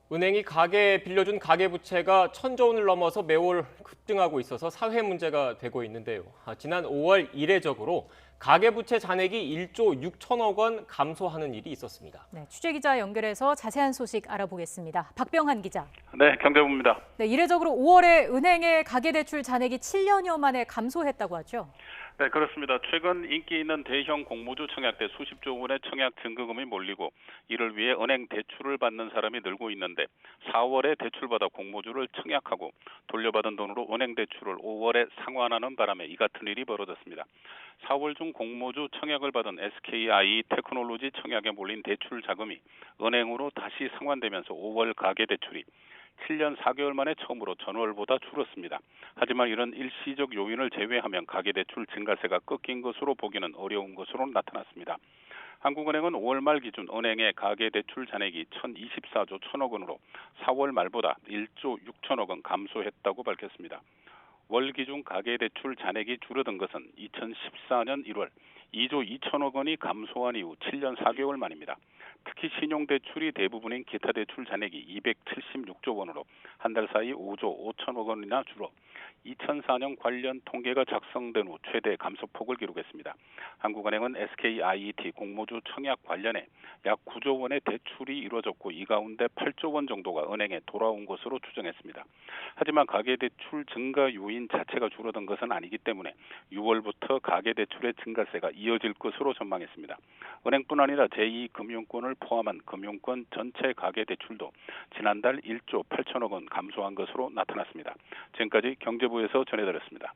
은행이 가계에 빌려준 가계부채가 1,000조 원을 넘어서 매월 급등하고 있어서 사회 문제가 되고 있는데요. 지난 5월 이례적으로 가계부채 잔액이 1조 6천억 원 감소하는 일이 있었습니다. 네, 취재기자 연결해서 자세한 소식 알아보겠습니다. 박병한 기자. 네, 경제부입니다. 네, 이례적으로 5월에 은행의 가계대출 잔액이 7년여 만에 감소했다고 하죠. 네, 그렇습니다. 최근 인기 있는 대형 공모주 청약대 수십조 원의 청약 증거금이 몰리고 이를 위해 은행 대출을 받는 사람이 늘고 있는데 4월에 대출받아 공모주를 청약하고 돌려받은 돈으로 은행 대출을 5월에 상환하는 바람에 이 같은 일이 벌어졌습니다. 4월 중 공모주 청약을 받은 SKI 테크놀로지 청약에 몰린 대출 자금이 은행으로 다시 상환되면서 5월 가계대출이 7년 4개월 만에 처음으로 전월보다 줄었습니다. 하지만 이런 일시적 요인을 제외하면 가계대출 증가세가 꺾인 것으로 보기는 어려운 것으로 나타났습니다. 한국은행은 5월 말 기준 은행의 가계대출 잔액이 1,024조 1천억 원으로 4월 말보다 1조 6천억 원 감소했다고 밝혔습니다. 월 기준 가계대출 잔액이 줄어든 것은 2014년 1월 2조 2천억 원이 감소한 이후 7년 4개월 만입니다. 특히 신용대출이 대부분인 기타 대출 잔액이 276조 원으로 한 달 사이 5조 5천억 원이나 줄어 2004년 관련 통계가 작성된 후 최대 감소폭을 기록했습니다. 한국은행은 SKIET 공모주 청약 관련해 약 9조 원의 대출이 이루어졌고 이 가운데 8조 원 정도가 은행에 돌아온 것으로 추정했습니다. 하지만 가계대출 증가 요인 자체가 줄어든 것은 아니기 때문에 6월부터 가계대출의 증가세가 이어질 것으로 전망했습니다. 은행뿐 아니라 제2금융권을 포함한 금융권 전체 가계대출도 지난달 1조 8천억 원 감소한 것으로 나타났습니다. 지금까지 경제부에서 전해드렸습니다.